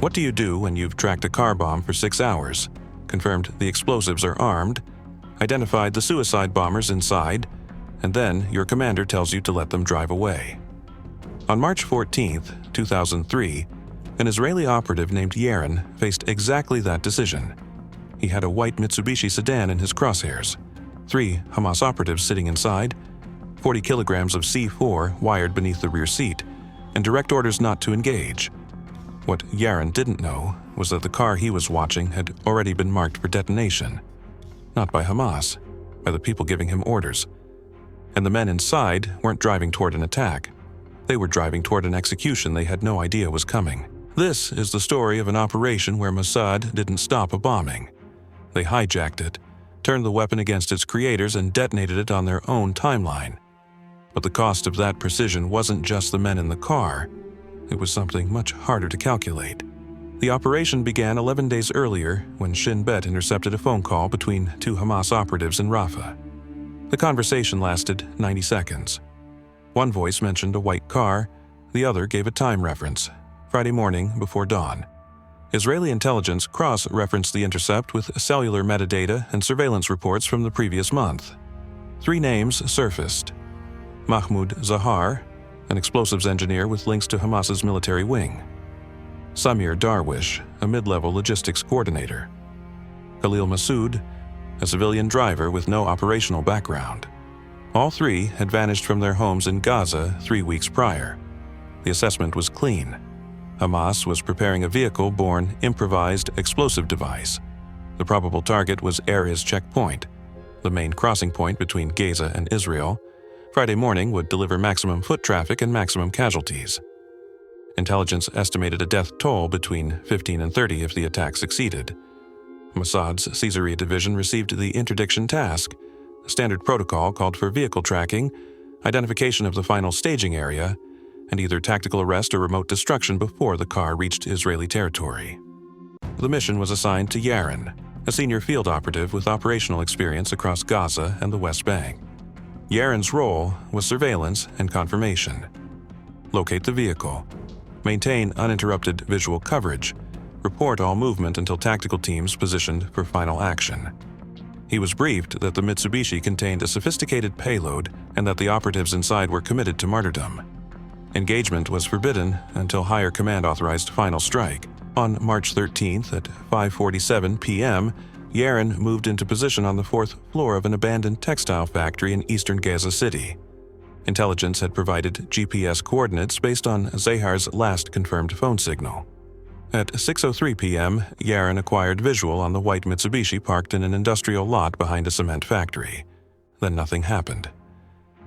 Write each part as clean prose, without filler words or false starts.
What do you do when you've tracked a car bomb for 6 hours, confirmed the explosives are armed, identified the suicide bombers inside, and then your commander tells you to let them drive away? On March 14, 2003, an Israeli operative named Yaron faced exactly that decision. He had a white Mitsubishi sedan in his crosshairs, 3 Hamas operatives sitting inside, 40 kilograms of C4 wired beneath the rear seat, and direct orders not to engage. What Yaron didn't know was that the car he was watching had already been marked for detonation. Not by Hamas, by the people giving him orders. And the men inside weren't driving toward an attack. They were driving toward an execution they had no idea was coming. This is the story of an operation where Mossad didn't stop a bombing. They hijacked it, turned the weapon against its creators, and detonated it on their own timeline. But the cost of that precision wasn't just the men in the car. It was something much harder to calculate. The operation began 11 days earlier when Shin Bet intercepted a phone call between 2 Hamas operatives in Rafah. The conversation lasted 90 seconds. One voice mentioned a white car, the other gave a time reference, Friday morning before dawn. Israeli intelligence cross-referenced the intercept with cellular metadata and surveillance reports from the previous month. 3 names surfaced: Mahmoud Zahar, an explosives engineer with links to Hamas's military wing; Samir Darwish, a mid-level logistics coordinator; Khalil Massoud, a civilian driver with no operational background. All 3 had vanished from their homes in Gaza 3 weeks prior. The assessment was clean. Hamas was preparing a vehicle-borne improvised explosive device. The probable target was Erez checkpoint, the main crossing point between Gaza and Israel. Friday morning would deliver maximum foot traffic and maximum casualties. Intelligence estimated a death toll between 15 and 30 if the attack succeeded. Mossad's Caesarea division received the interdiction task. A standard protocol called for vehicle tracking, identification of the final staging area, and either tactical arrest or remote destruction before the car reached Israeli territory. The mission was assigned to Yaron, a senior field operative with operational experience across Gaza and the West Bank. Yaron's role was surveillance and confirmation. Locate the vehicle, maintain uninterrupted visual coverage, report all movement until tactical teams positioned for final action. He was briefed that the Mitsubishi contained a sophisticated payload and that the operatives inside were committed to martyrdom. Engagement was forbidden until higher command authorized final strike. On March 13th at 5:47 p.m., Yaron moved into position on the 4th floor of an abandoned textile factory in eastern Gaza City. Intelligence had provided GPS coordinates based on Zahar's last confirmed phone signal. At 6:03 p.m., Yaron acquired visual on the white Mitsubishi parked in an industrial lot behind a cement factory. Then nothing happened.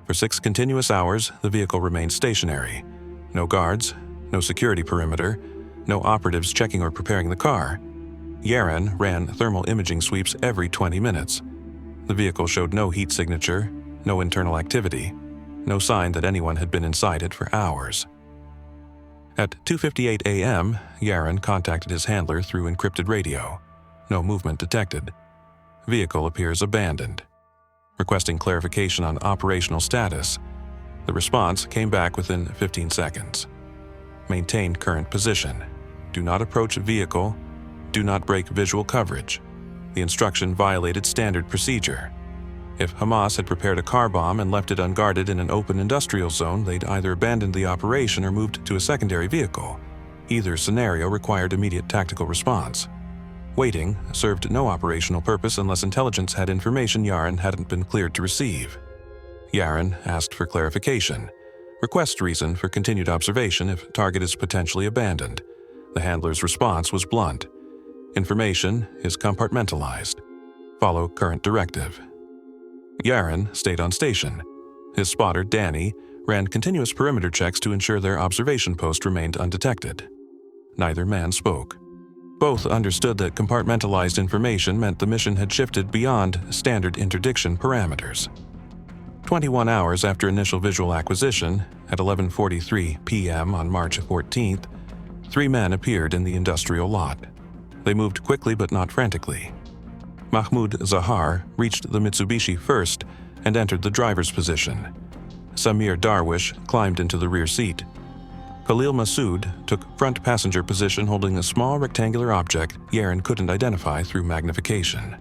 For 6 continuous hours, the vehicle remained stationary. No guards, no security perimeter, no operatives checking or preparing the car. Yaron ran thermal imaging sweeps every 20 minutes. The vehicle showed no heat signature, no internal activity, no sign that anyone had been inside it for hours. At 2:58 a.m., Yaron contacted his handler through encrypted radio. No movement detected. Vehicle appears abandoned. Requesting clarification on operational status, the response came back within 15 seconds. Maintain current position. Do not approach vehicle. Do not break visual coverage. The instruction violated standard procedure. If Hamas had prepared a car bomb and left it unguarded in an open industrial zone, they'd either abandoned the operation or moved to a secondary vehicle. Either scenario required immediate tactical response. Waiting served no operational purpose unless intelligence had information Yaron hadn't been cleared to receive. Yaron asked for clarification. Request reason for continued observation if target is potentially abandoned. The handler's response was blunt. Information is compartmentalized. Follow current directive. Yaron stayed on station. His spotter, Danny, ran continuous perimeter checks to ensure their observation post remained undetected. Neither man spoke. Both understood that compartmentalized information meant the mission had shifted beyond standard interdiction parameters. 21 hours after initial visual acquisition, at 11:43 p.m. on March 14th, 3 men appeared in the industrial lot. They moved quickly but not frantically. Mahmoud Zahar reached the Mitsubishi first and entered the driver's position. Samir Darwish climbed into the rear seat. Khalil Mossad took front passenger position holding a small rectangular object Yaron couldn't identify through magnification.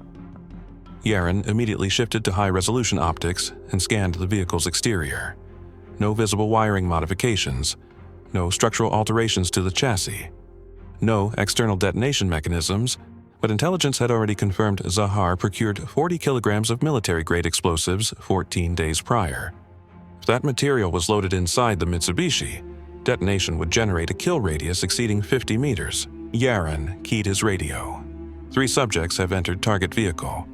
Yaron immediately shifted to high-resolution optics and scanned the vehicle's exterior. No visible wiring modifications, no structural alterations to the chassis, no external detonation mechanisms, but intelligence had already confirmed Zahar procured 40 kilograms of military-grade explosives 14 days prior. If that material was loaded inside the Mitsubishi, detonation would generate a kill radius exceeding 50 meters. Yaron keyed his radio. 3 subjects have entered target vehicle.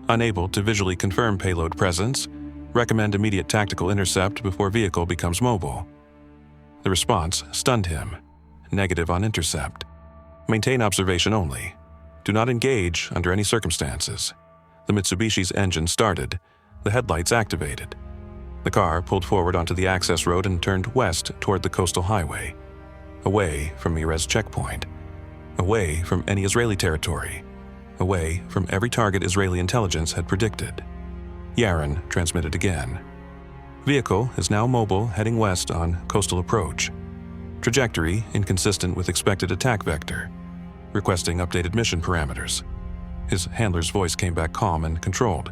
Unable to visually confirm payload presence, recommend immediate tactical intercept before vehicle becomes mobile. The response stunned him. Negative on intercept. Maintain observation only. Do not engage under any circumstances. The Mitsubishi's engine started. The headlights activated. The car pulled forward onto the access road and turned west toward the coastal highway. Away from Mirez checkpoint. Away from any Israeli territory. Away from every target Israeli intelligence had predicted. Yaron transmitted again. Vehicle is now mobile, heading west on coastal approach. Trajectory inconsistent with expected attack vector. Requesting updated mission parameters. His handler's voice came back calm and controlled.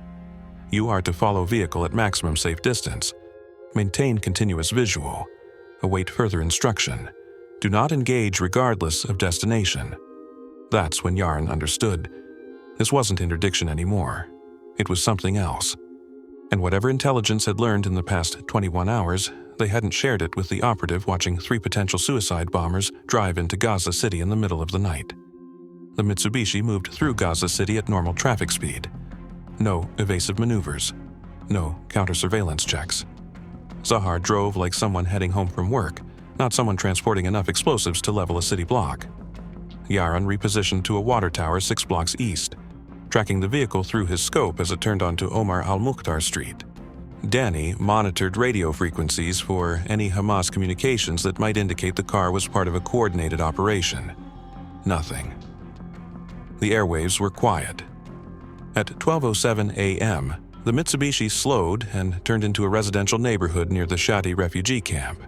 You are to follow vehicle at maximum safe distance. Maintain continuous visual. Await further instruction. Do not engage regardless of destination. That's when Yaron understood. This wasn't interdiction anymore. It was something else. And whatever intelligence had learned in the past 21 hours, they hadn't shared it with the operative watching 3 potential suicide bombers drive into Gaza City in the middle of the night. The Mitsubishi moved through Gaza City at normal traffic speed. No evasive maneuvers. No counter-surveillance checks. Zahar drove like someone heading home from work, not someone transporting enough explosives to level a city block. Yaron repositioned to a water tower 6 blocks east, tracking the vehicle through his scope as it turned onto Omar al-Mukhtar Street. Danny monitored radio frequencies for any Hamas communications that might indicate the car was part of a coordinated operation. Nothing. The airwaves were quiet. At 12:07 a.m., the Mitsubishi slowed and turned into a residential neighborhood near the Shadi refugee camp.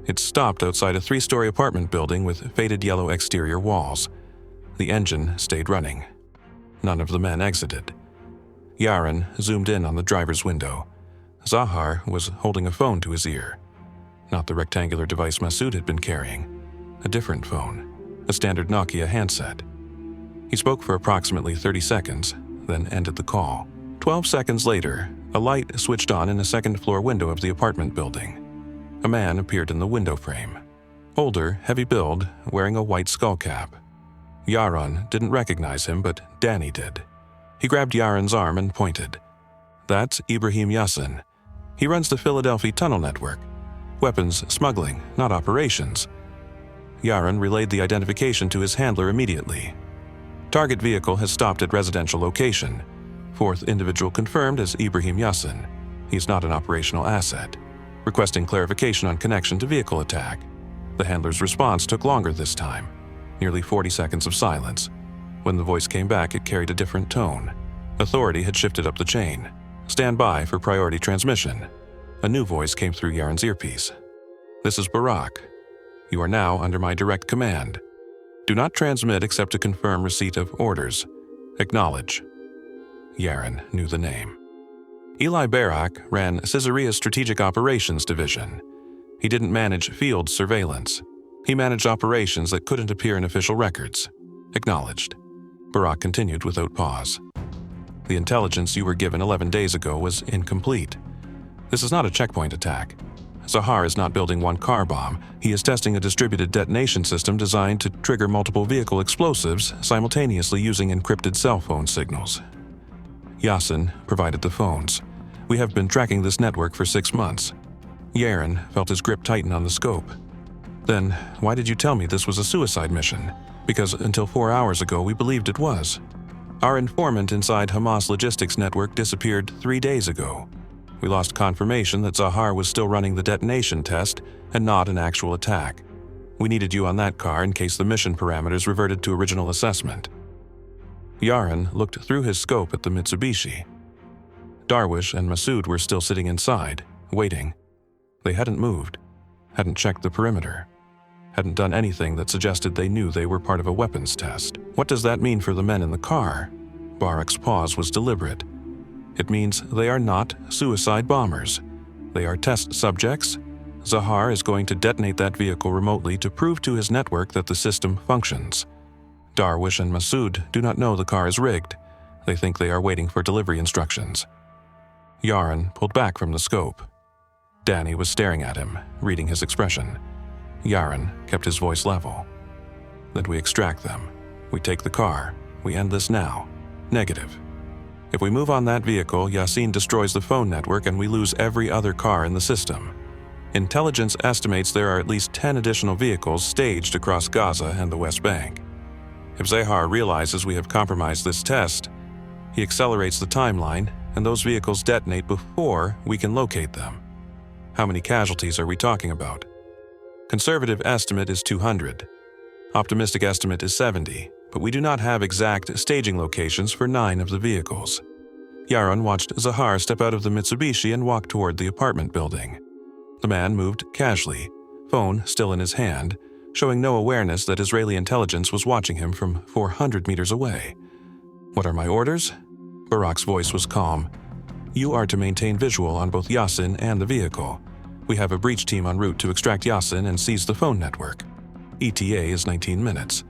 It stopped outside a 3-story apartment building with faded yellow exterior walls. The engine stayed running. None of the men exited. Yaron zoomed in on the driver's window. Zahar was holding a phone to his ear. Not the rectangular device Mossad had been carrying. A different phone. A standard Nokia handset. He spoke for approximately 30 seconds, then ended the call. 12 seconds later, a light switched on in a second-floor window of the apartment building. A man appeared in the window frame. Older, heavy build, wearing a white skull cap. Yaron didn't recognize him, but Danny did. He grabbed Yaron's arm and pointed. That's Ibrahim Yassin. He runs the Philadelphia tunnel network. Weapons smuggling, not operations. Yaron relayed the identification to his handler immediately. Target vehicle has stopped at residential location. 4th individual confirmed as Ibrahim Yassin. He is not an operational asset. Requesting clarification on connection to vehicle attack. The handler's response took longer this time. Nearly 40 seconds of silence. When the voice came back, it carried a different tone. Authority had shifted up the chain. Stand by for priority transmission. A new voice came through Yaron's earpiece. This is Barak. You are now under my direct command. Do not transmit except to confirm receipt of orders. Acknowledge. Yaron knew the name. Eli Barak ran Caesarea's Strategic Operations Division. He didn't manage field surveillance. He managed operations that couldn't appear in official records. Acknowledged. Barak continued without pause. The intelligence you were given 11 days ago was incomplete. This is not a checkpoint attack. Zahar is not building one car bomb. He is testing a distributed detonation system designed to trigger multiple vehicle explosives simultaneously using encrypted cell phone signals. Yassin provided the phones. We have been tracking this network for 6 months. Yaron felt his grip tighten on the scope. Then, why did you tell me this was a suicide mission? Because until 4 hours ago, we believed it was. Our informant inside Hamas logistics network disappeared 3 days ago. We lost confirmation that Zahar was still running the detonation test and not an actual attack. We needed you on that car in case the mission parameters reverted to original assessment. Yaron looked through his scope at the Mitsubishi. Darwish and Mossad were still sitting inside, waiting. They hadn't moved, hadn't checked the perimeter. hadn't done anything that suggested they knew they were part of a weapons test. What does that mean for the men in the car? Barak's pause was deliberate. It means they are not suicide bombers. They are test subjects. Zahar is going to detonate that vehicle remotely to prove to his network that the system functions. Darwish and Mossad do not know the car is rigged. They think they are waiting for delivery instructions. Yaron pulled back from the scope. Danny was staring at him, reading his expression. Yaron kept his voice level. Then we extract them. We take the car. We end this now. Negative. If we move on that vehicle, Yassin destroys the phone network and we lose every other car in the system. Intelligence estimates there are at least 10 additional vehicles staged across Gaza and the West Bank. If Zahar realizes we have compromised this test, he accelerates the timeline and those vehicles detonate before we can locate them. How many casualties are we talking about? Conservative estimate is 200. Optimistic estimate is 70, but we do not have exact staging locations for 9 of the vehicles. Yaron watched Zahar step out of the Mitsubishi and walk toward the apartment building. The man moved casually, phone still in his hand, showing no awareness that Israeli intelligence was watching him from 400 meters away. What are my orders? Barak's voice was calm. You are to maintain visual on both Yassin and the vehicle. We have a breach team en route to extract Yassin and seize the phone network. ETA is 19 minutes.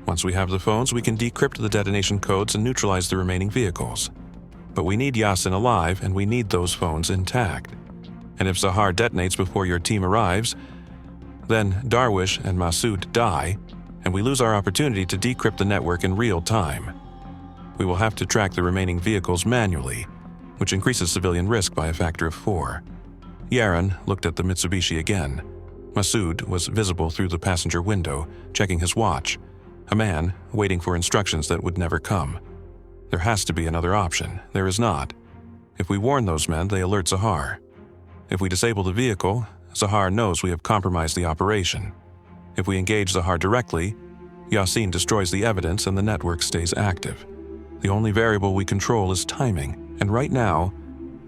Once we have the phones, we can decrypt the detonation codes and neutralize the remaining vehicles. But we need Yassin alive and we need those phones intact. And if Zahar detonates before your team arrives, then Darwish and Mossad die, and we lose our opportunity to decrypt the network in real time. We will have to track the remaining vehicles manually, which increases civilian risk by a factor of 4. Yaron looked at the Mitsubishi again. Mossad was visible through the passenger window, checking his watch. A man waiting for instructions that would never come. There has to be another option. There is not. If we warn those men, they alert Zahar. If we disable the vehicle, Zahar knows we have compromised the operation. If we engage Zahar directly, Yassin destroys the evidence and the network stays active. The only variable we control is timing, and right now,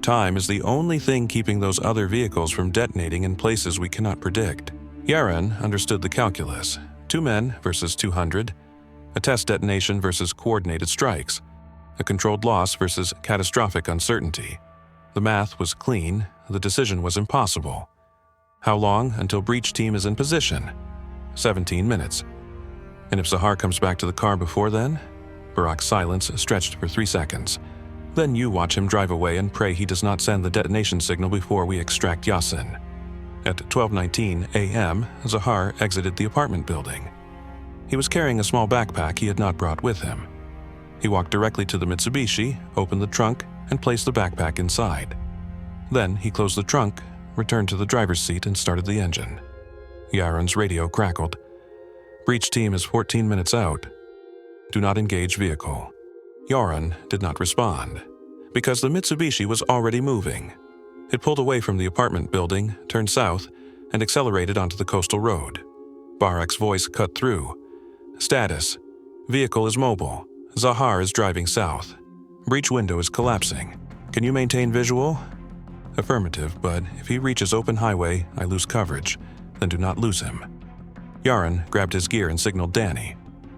time is the only thing keeping those other vehicles from detonating in places we cannot predict. Yaron understood the calculus. 2 men versus 200, a test detonation versus coordinated strikes, a controlled loss versus catastrophic uncertainty. The math was clean, the decision was impossible. How long until breach team is in position? 17 minutes. And if Zahar comes back to the car before then? Barak's silence stretched for 3 seconds. Then you watch him drive away and pray he does not send the detonation signal before we extract Yassin. At 12:19 a.m., Zahar exited the apartment building. He was carrying a small backpack he had not brought with him. He walked directly to the Mitsubishi, opened the trunk, and placed the backpack inside. Then he closed the trunk, returned to the driver's seat, and started the engine. Yaron's radio crackled. Breach team is 14 minutes out. Do not engage vehicle. Yaron did not respond, because the Mitsubishi was already moving. It pulled away from the apartment building, turned south, and accelerated onto the coastal road. Barak's voice cut through. Status: vehicle is mobile. Zahar is driving south. Breach window is collapsing. Can you maintain visual? Affirmative, but if he reaches open highway, I lose coverage. Then do not lose him. Yaron grabbed his gear and signaled Danny.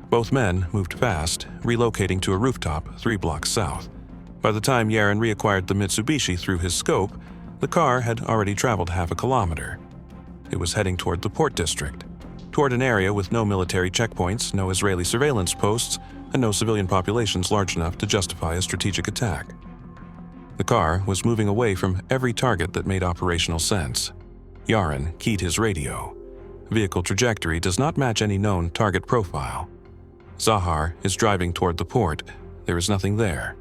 Both men moved fast, relocating to a rooftop 3 blocks south. By the time Yaron reacquired the Mitsubishi through his scope, the car had already traveled half a kilometer. It was heading toward the port district, toward an area with no military checkpoints, no Israeli surveillance posts, and no civilian populations large enough to justify a strategic attack. The car was moving away from every target that made operational sense. Yaron keyed his radio. Vehicle trajectory does not match any known target profile. Zahar is driving toward the port. There is nothing there.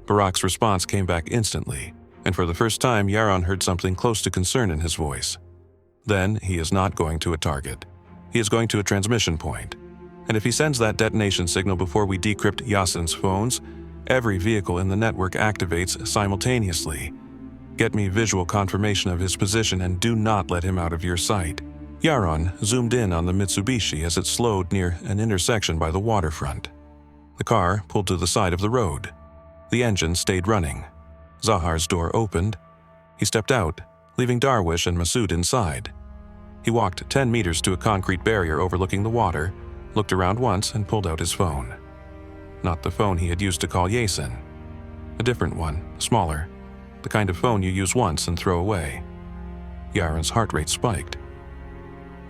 Barak's response came back instantly, and for the first time Yaron heard something close to concern in his voice. Then he is not going to a target. He is going to a transmission point. And if he sends that detonation signal before we decrypt Yassin's phones, every vehicle in the network activates simultaneously. Get me visual confirmation of his position and do not let him out of your sight. Yaron zoomed in on the Mitsubishi as it slowed near an intersection by the waterfront. The car pulled to the side of the road. The engine stayed running. Zahar's door opened. He stepped out, leaving Darwish and Mossad inside. He walked 10 meters to a concrete barrier overlooking the water, looked around once and pulled out his phone. Not the phone he had used to call Yasin. A different one, smaller, the kind of phone you use once and throw away. Yaron's heart rate spiked.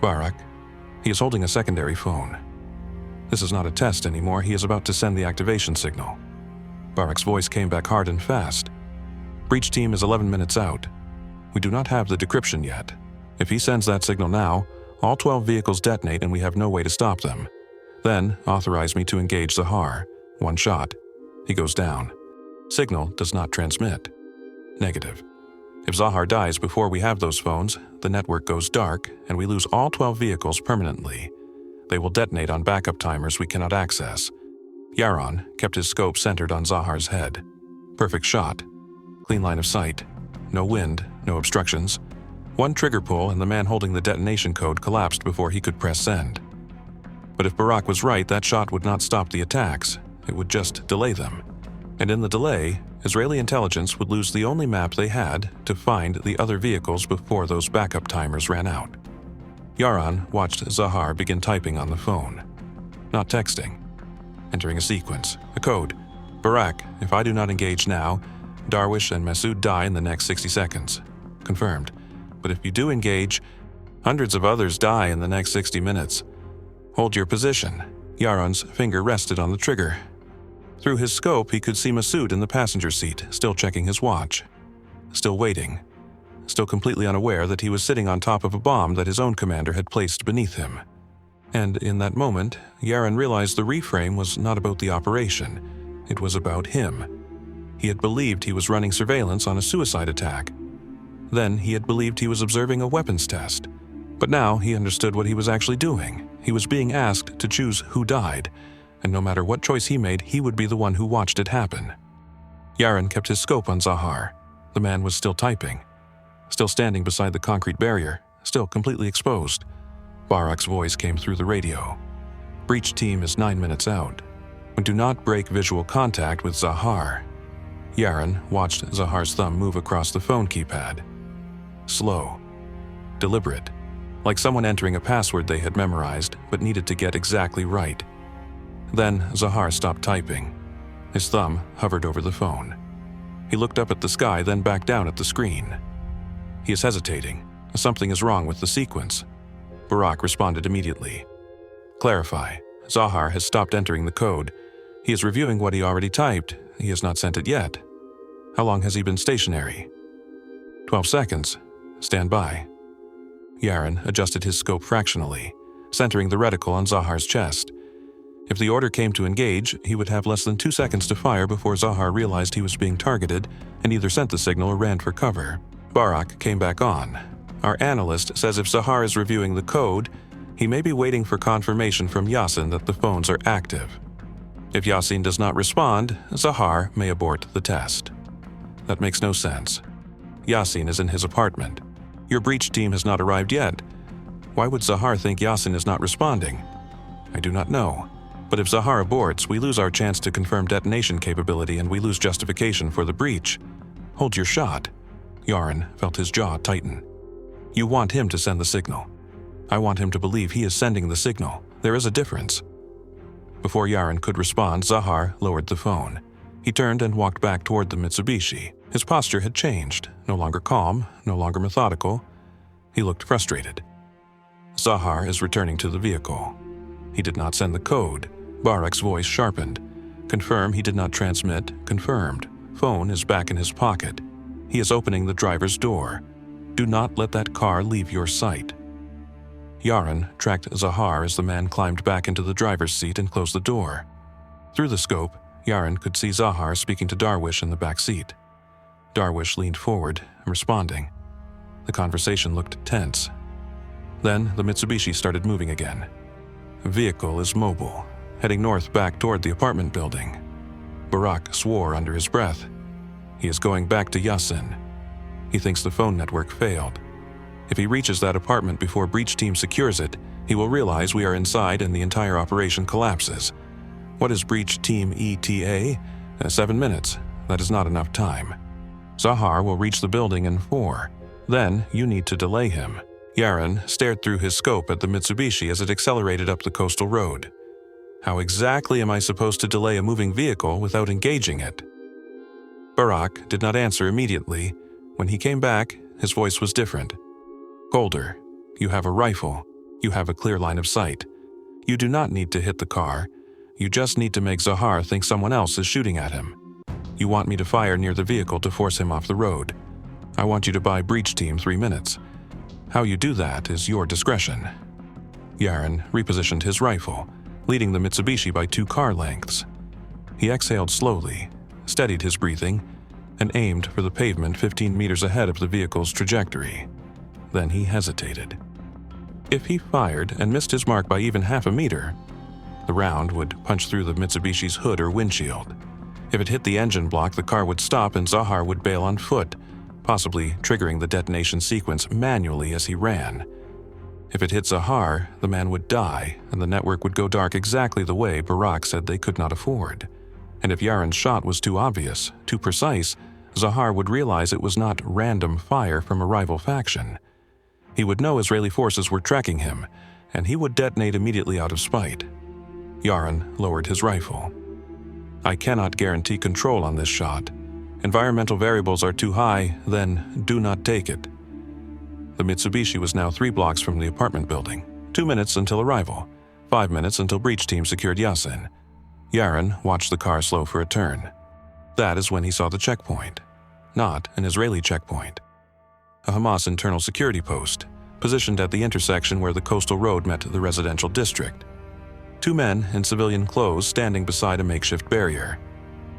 Barak, he is holding a secondary phone. This is not a test anymore, he is about to send the activation signal. Barak's voice came back hard and fast. Breach team is 11 minutes out. We do not have the decryption yet. If he sends that signal now, all 12 vehicles detonate and we have no way to stop them. Then, authorize me to engage Zahar. 1 shot. He goes down. Signal does not transmit. Negative. If Zahar dies before we have those phones, the network goes dark and we lose all 12 vehicles permanently. They will detonate on backup timers we cannot access. Yaron kept his scope centered on Zahar's head. Perfect shot. Clean line of sight. No wind, no obstructions. 1 trigger pull and the man holding the detonation code collapsed before he could press send. But if Barak was right, that shot would not stop the attacks. It would just delay them. And in the delay, Israeli intelligence would lose the only map they had to find the other vehicles before those backup timers ran out. Yaron watched Zahar begin typing on the phone. Not texting. Entering a sequence, a code. Barak, if I do not engage now, Darwish and Mossad die in the next 60 seconds. Confirmed. But if you do engage, hundreds of others die in the next 60 minutes. Hold your position. Yaron's finger rested on the trigger. Through his scope, he could see Mossad in the passenger seat, still checking his watch. Still waiting. Still completely unaware that he was sitting on top of a bomb that his own commander had placed beneath him. And in that moment, Yaron realized the reframe was not about the operation. It was about him. He had believed he was running surveillance on a suicide attack. Then he had believed he was observing a weapons test. But now he understood what he was actually doing. He was being asked to choose who died, and no matter what choice he made, he would be the one who watched it happen. Yaron kept his scope on Zahar. The man was still typing. Still standing beside the concrete barrier, still completely exposed. Barak's voice came through the radio. Breach team is 9 minutes out. We do not break visual contact with Zahar. Yaron watched Zahar's thumb move across the phone keypad. Slow. Deliberate. Like someone entering a password they had memorized but needed to get exactly right. Then Zahar stopped typing. His thumb hovered over the phone. He looked up at the sky, then back down at the screen. He is hesitating. Something is wrong with the sequence. Barak responded immediately. Clarify. Zahar has stopped entering the code. He is reviewing what he already typed. He has not sent it yet. How long has he been stationary? 12 seconds. Stand by. Yaron adjusted his scope fractionally, centering the reticle on Zahar's chest. If the order came to engage, he would have less than 2 seconds to fire before Zahar realized he was being targeted and either sent the signal or ran for cover. Barak came back on. Our analyst says if Zahar is reviewing the code, he may be waiting for confirmation from Yasin that the phones are active. If Yasin does not respond, Zahar may abort the test. That makes no sense. Yasin is in his apartment. Your breach team has not arrived yet. Why would Zahar think Yasin is not responding? I do not know. But if Zahar aborts, we lose our chance to confirm detonation capability and we lose justification for the breach. Hold your shot. Yaron felt his jaw tighten. You want him to send the signal. I want him to believe he is sending the signal. There is a difference. Before Yaron could respond, Zahar lowered the phone. He turned and walked back toward the Mitsubishi. His posture had changed, no longer calm, no longer methodical. He looked frustrated. Zahar is returning to the vehicle. He did not send the code. Barak's voice sharpened. Confirm he did not transmit. Confirmed. Phone is back in his pocket. He is opening the driver's door. Do not let that car leave your sight. Yaron tracked Zahar as the man climbed back into the driver's seat and closed the door. Through the scope, Yaron could see Zahar speaking to Darwish in the back seat. Darwish leaned forward, responding. The conversation looked tense. Then the Mitsubishi started moving again. The vehicle is mobile, heading north back toward the apartment building. Barak swore under his breath. He is going back to Yasin. He thinks the phone network failed. If he reaches that apartment before breach team secures it, he will realize we are inside and the entire operation collapses. What is breach team ETA? 7 minutes. That is not enough time. Zahar will reach the building in 4. Then you need to delay him. Yaron stared through his scope at the Mitsubishi as it accelerated up the coastal road. How exactly am I supposed to delay a moving vehicle without engaging it? Barak did not answer immediately. When he came back, his voice was different. Colder, you have a rifle. You have a clear line of sight. You do not need to hit the car. You just need to make Zahar think someone else is shooting at him. You want me to fire near the vehicle to force him off the road. I want you to buy breach team 3 minutes. How you do that is your discretion. Yaron repositioned his rifle, leading the Mitsubishi by 2 car lengths. He exhaled slowly, steadied his breathing, and aimed for the pavement 15 meters ahead of the vehicle's trajectory. Then he hesitated. If he fired and missed his mark by even half a meter, the round would punch through the Mitsubishi's hood or windshield. If it hit the engine block, the car would stop and Zahar would bail on foot, possibly triggering the detonation sequence manually as he ran. If it hit Zahar, the man would die, and the network would go dark exactly the way Barak said they could not afford. And if Yaron's shot was too obvious, too precise, Zahar would realize it was not random fire from a rival faction. He would know Israeli forces were tracking him, and he would detonate immediately out of spite. Yaron lowered his rifle. I cannot guarantee control on this shot. Environmental variables are too high, then do not take it. The Mitsubishi was now 3 blocks from the apartment building. 2 minutes until arrival. 5 minutes until breach team secured Yasin. Yaron watched the car slow for a turn. That is when he saw the checkpoint. Not an Israeli checkpoint. A Hamas internal security post, positioned at the intersection where the coastal road met the residential district. 2 men in civilian clothes standing beside a makeshift barrier.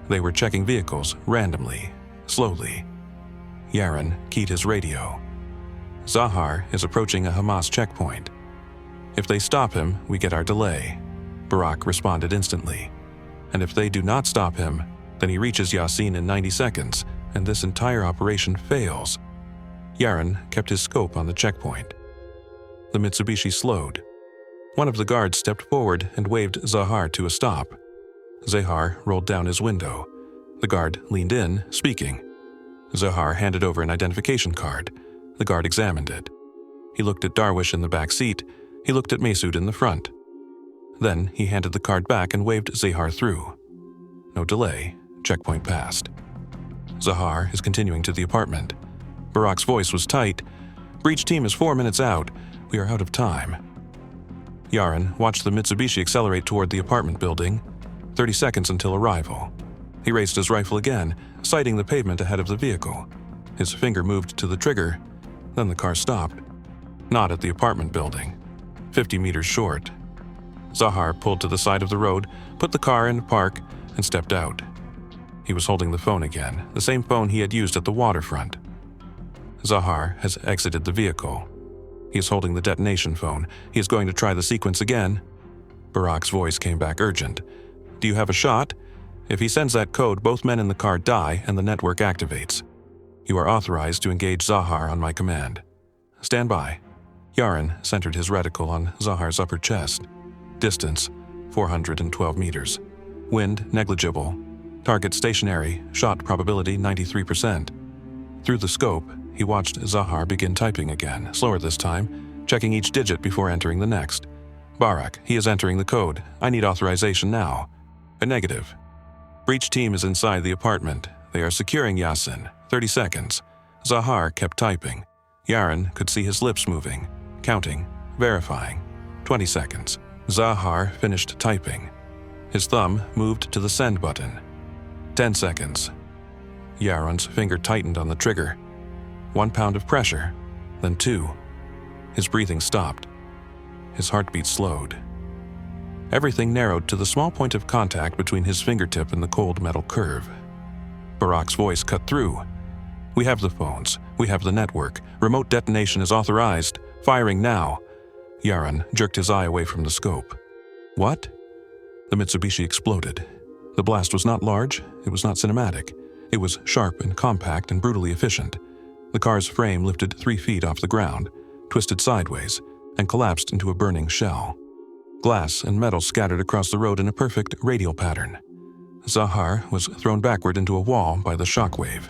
They were checking vehicles randomly, slowly. Yaron keyed his radio. Zahar is approaching a Hamas checkpoint. If they stop him, we get our delay. Barak responded instantly. And if they do not stop him, then he reaches Yasin in 90 seconds, and this entire operation fails. Yaron kept his scope on the checkpoint. The Mitsubishi slowed. One of the guards stepped forward and waved Zahar to a stop. Zahar rolled down his window. The guard leaned in, speaking. Zahar handed over an identification card. The guard examined it. He looked at Darwish in the back seat. He looked at Mossad in the front. Then he handed the card back and waved Zahar through. No delay. Checkpoint passed. Zahar is continuing to the apartment. Barak's voice was tight. Breach team is 4 minutes out. We are out of time. Yaron watched the Mitsubishi accelerate toward the apartment building. 30 seconds until arrival. He raised his rifle again, sighting the pavement ahead of the vehicle. His finger moved to the trigger. Then the car stopped. Not at the apartment building. 50 meters short. Zahar pulled to the side of the road, put the car in park, and stepped out. He was holding the phone again, the same phone he had used at the waterfront. Zahar has exited the vehicle. He is holding the detonation phone. He is going to try the sequence again. Barak's voice came back urgent. Do you have a shot? If he sends that code, both men in the car die and the network activates. You are authorized to engage Zahar on my command. Stand by. Yaron centered his reticle on Zahar's upper chest. Distance, 412 meters. Wind, negligible. Target stationary, shot probability 93%. Through the scope, he watched Zahar begin typing again, slower this time, checking each digit before entering the next. Barak, he is entering the code. I need authorization now. A negative. Breach team is inside the apartment. They are securing Yasin. 30 seconds. Zahar kept typing. Yaron could see his lips moving, counting, verifying. 20 seconds. Zahar finished typing. His thumb moved to the send button. 10 seconds. Yaron's finger tightened on the trigger. 1 pound of pressure, then 2. His breathing stopped. His heartbeat slowed. Everything narrowed to the small point of contact between his fingertip and the cold metal curve. Barak's voice cut through. We have the phones. We have the network. Remote detonation is authorized. Firing now. Yaron jerked his eye away from the scope. What? The Mitsubishi exploded. The blast was not large. It was not cinematic. It was sharp and compact and brutally efficient. The car's frame lifted 3 feet off the ground, twisted sideways, and collapsed into a burning shell. Glass and metal scattered across the road in a perfect radial pattern. Zahar was thrown backward into a wall by the shockwave.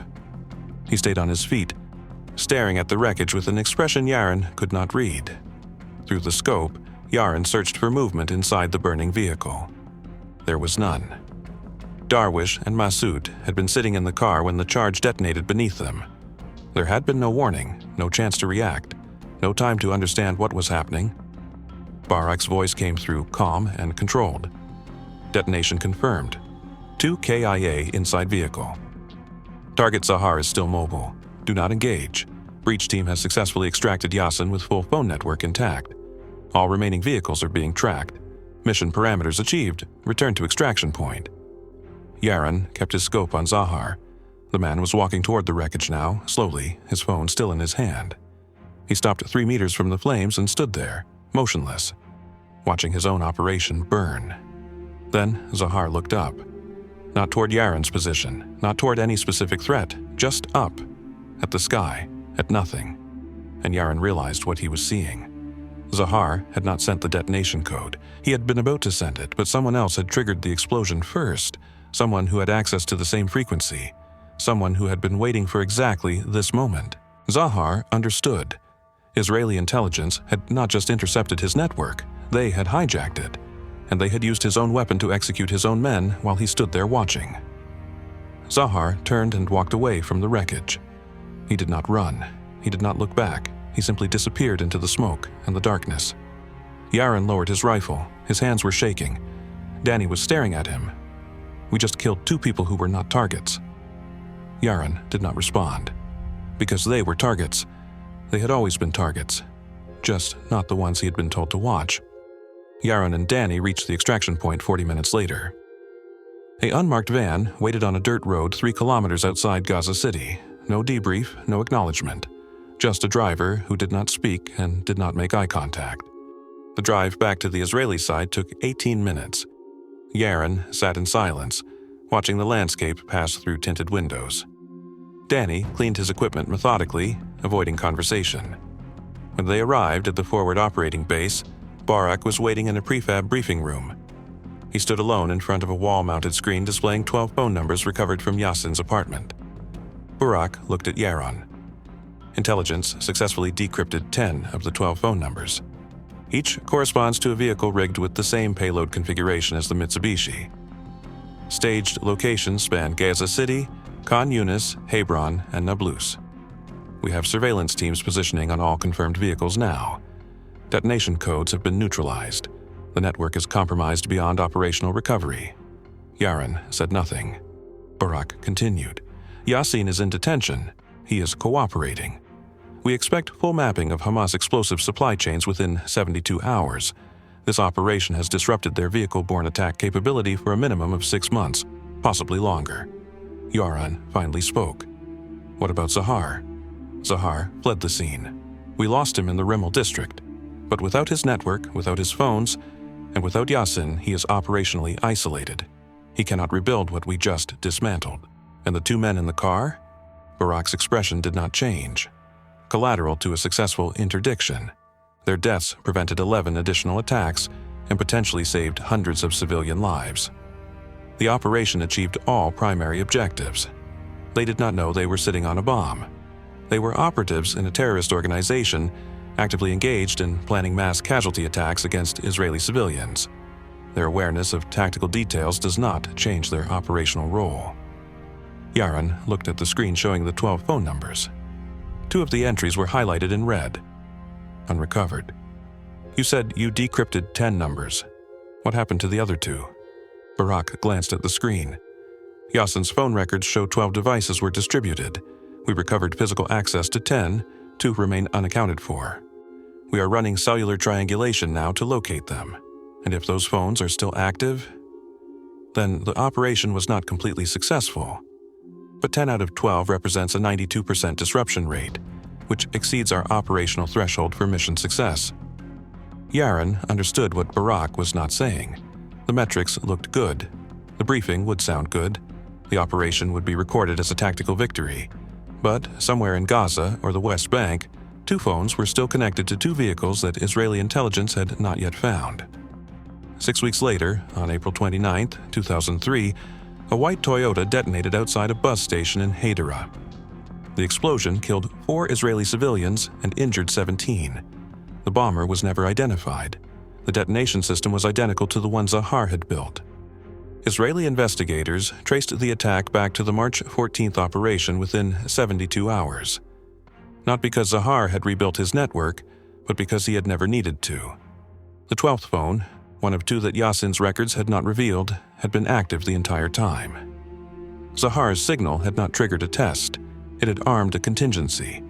He stayed on his feet, staring at the wreckage with an expression Yaron could not read. Through the scope, Yaron searched for movement inside the burning vehicle. There was none. Darwish and Mossad had been sitting in the car when the charge detonated beneath them. There had been no warning, no chance to react, no time to understand what was happening. Barak's voice came through, calm and controlled. Detonation confirmed. 2 KIA inside vehicle. Target Zahar is still mobile. Do not engage. Breach team has successfully extracted Yasin with full phone network intact. All remaining vehicles are being tracked. Mission parameters achieved. Return to extraction point. Yaron kept his scope on Zahar. The man was walking toward the wreckage now, slowly, his phone still in his hand. He stopped 3 meters from the flames and stood there, motionless, watching his own operation burn. Then Zahar looked up. Not toward Yaron's position, not toward any specific threat, just up, at the sky, at nothing. And Yaron realized what he was seeing. Zahar had not sent the detonation code. He had been about to send it, but someone else had triggered the explosion first. Someone who had access to the same frequency. Someone who had been waiting for exactly this moment. Zahar understood. Israeli intelligence had not just intercepted his network, they had hijacked it. And they had used his own weapon to execute his own men while he stood there watching. Zahar turned and walked away from the wreckage. He did not run. He did not look back. He simply disappeared into the smoke and the darkness. Yaron lowered his rifle. His hands were shaking. Danny was staring at him. We just killed 2 people who were not targets. Yaron did not respond. Because they were targets. They had always been targets. Just not the ones he had been told to watch. Yaron and Danny reached the extraction point 40 minutes later. A unmarked van waited on a dirt road 3 kilometers outside Gaza City. No debrief, no acknowledgement. Just a driver who did not speak and did not make eye contact. The drive back to the Israeli side took 18 minutes. Yaron sat in silence, watching the landscape pass through tinted windows. Danny cleaned his equipment methodically, avoiding conversation. When they arrived at the forward operating base, Barak was waiting in a prefab briefing room. He stood alone in front of a wall-mounted screen displaying 12 phone numbers recovered from Yasin's apartment. Barak looked at Yaron. Intelligence successfully decrypted 10 of the 12 phone numbers. Each corresponds to a vehicle rigged with the same payload configuration as the Mitsubishi. Staged locations span Gaza City, Khan Yunis, Hebron, and Nablus. We have surveillance teams positioning on all confirmed vehicles now. Detonation codes have been neutralized. The network is compromised beyond operational recovery. Yaron said nothing. Barak continued. Yasin is in detention. He is cooperating. We expect full mapping of Hamas explosive supply chains within 72 hours. This operation has disrupted their vehicle-borne attack capability for a minimum of 6 months, possibly longer. Yaron finally spoke. What about Zahar? Zahar fled the scene. We lost him in the Rimmel district. But without his network, without his phones, and without Yasin, he is operationally isolated. He cannot rebuild what we just dismantled. And the 2 men in the car? Barak's expression did not change. Collateral to a successful interdiction. Their deaths prevented 11 additional attacks and potentially saved hundreds of civilian lives. The operation achieved all primary objectives. They did not know they were sitting on a bomb. They were operatives in a terrorist organization actively engaged in planning mass casualty attacks against Israeli civilians. Their awareness of tactical details does not change their operational role. Yaron looked at the screen showing the 12 phone numbers. 2 of the entries were highlighted in red. Unrecovered. You said you decrypted 10 numbers. What happened to the other 2? Barak glanced at the screen. Yasin's phone records show 12 devices were distributed. We recovered physical access to 10, 2 remain unaccounted for. We are running cellular triangulation now to locate them. And if those phones are still active, then the operation was not completely successful. But 10 out of 12 represents a 92% disruption rate, which exceeds our operational threshold for mission success. Yaron understood what Barak was not saying. The metrics looked good. The briefing would sound good. The operation would be recorded as a tactical victory. But somewhere in Gaza or the West Bank, 2 phones were still connected to 2 vehicles that Israeli intelligence had not yet found. 6 weeks later, on April 29, 2003, a white Toyota detonated outside a bus station in Hadera. The explosion killed 4 Israeli civilians and injured 17. The bomber was never identified. The detonation system was identical to the one Zahar had built. Israeli investigators traced the attack back to the March 14th operation within 72 hours. Not because Zahar had rebuilt his network, but because he had never needed to. The 12th phone, one of 2 that Yassin's records had not revealed, had been active the entire time. Zahar's signal had not triggered a test. It had armed a contingency.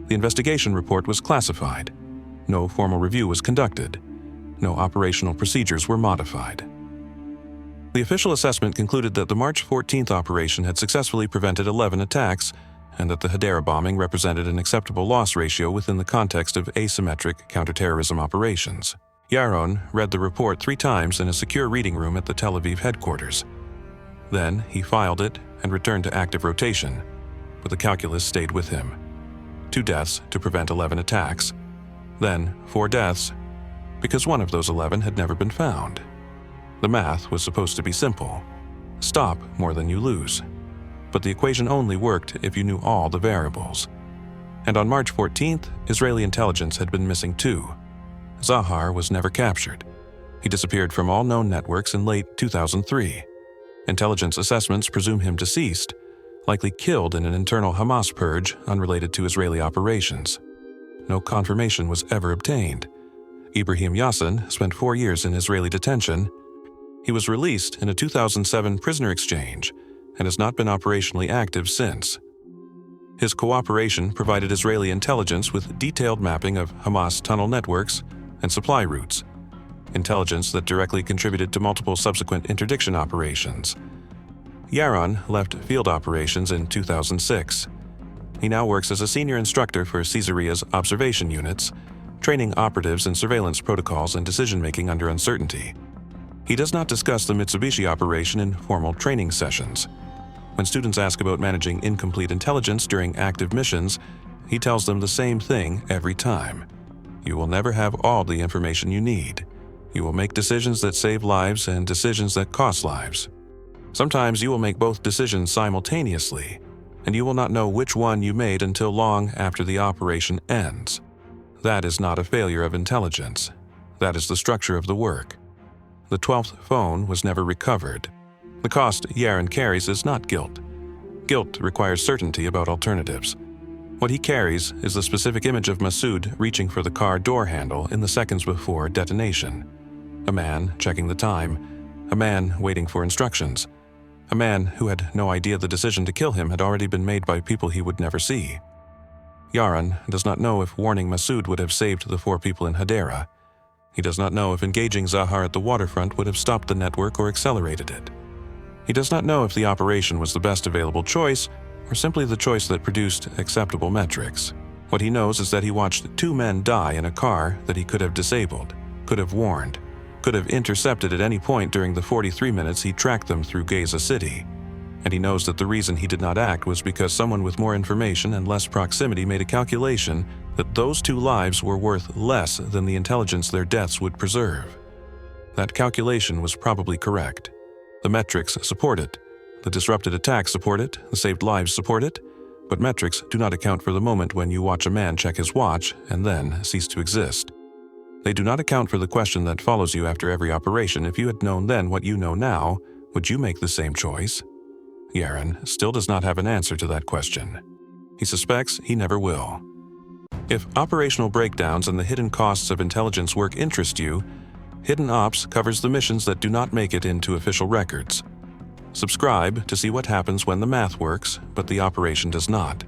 The investigation report was classified. No formal review was conducted. No operational procedures were modified. The official assessment concluded that the March 14th operation had successfully prevented 11 attacks and that the Hadera bombing represented an acceptable loss ratio within the context of asymmetric counterterrorism operations. Yaron read the report 3 times in a secure reading room at the Tel Aviv headquarters. Then he filed it and returned to active rotation, but the calculus stayed with him. 2 deaths to prevent 11 attacks, then 4 deaths because one of those 11 had never been found. The math was supposed to be simple. Stop more than you lose. But the equation only worked if you knew all the variables. And on March 14th, Israeli intelligence had been missing too. Zahar was never captured. He disappeared from all known networks in late 2003. Intelligence assessments presume him deceased, likely killed in an internal Hamas purge unrelated to Israeli operations. No confirmation was ever obtained. Ibrahim Yassin spent 4 years in Israeli detention. He was released in a 2007 prisoner exchange and has not been operationally active since. His cooperation provided Israeli intelligence with detailed mapping of Hamas tunnel networks and supply routes, intelligence that directly contributed to multiple subsequent interdiction operations. Yaron left field operations in 2006. He now works as a senior instructor for Caesarea's observation units, training operatives in surveillance protocols and decision-making under uncertainty. He does not discuss the Mitsubishi operation in formal training sessions. When students ask about managing incomplete intelligence during active missions, he tells them the same thing every time. You will never have all the information you need. You will make decisions that save lives and decisions that cost lives. Sometimes you will make both decisions simultaneously, and you will not know which one you made until long after the operation ends. That is not a failure of intelligence. That is the structure of the work. The 12th phone was never recovered. The cost Yaron carries is not guilt. Guilt requires certainty about alternatives. What he carries is the specific image of Mossad reaching for the car door handle in the seconds before detonation. A man checking the time. A man waiting for instructions. A man who had no idea the decision to kill him had already been made by people he would never see. Yaron does not know if warning Mossad would have saved the 4 people in Hadera. He does not know if engaging Zahar at the waterfront would have stopped the network or accelerated it. He does not know if the operation was the best available choice or simply the choice that produced acceptable metrics. What he knows is that he watched 2 men die in a car that he could have disabled, could have warned, could have intercepted at any point during the 43 minutes he tracked them through Gaza City. And he knows that the reason he did not act was because someone with more information and less proximity made a calculation that those 2 lives were worth less than the intelligence their deaths would preserve. That calculation was probably correct. The metrics support it. The disrupted attacks support it. The saved lives support it. But metrics do not account for the moment when you watch a man check his watch and then cease to exist. They do not account for the question that follows you after every operation. If you had known then what you know now, would you make the same choice? Yaron still does not have an answer to that question. He suspects he never will. If operational breakdowns and the hidden costs of intelligence work interest you, Hidden Ops covers the missions that do not make it into official records. Subscribe to see what happens when the math works, but the operation does not.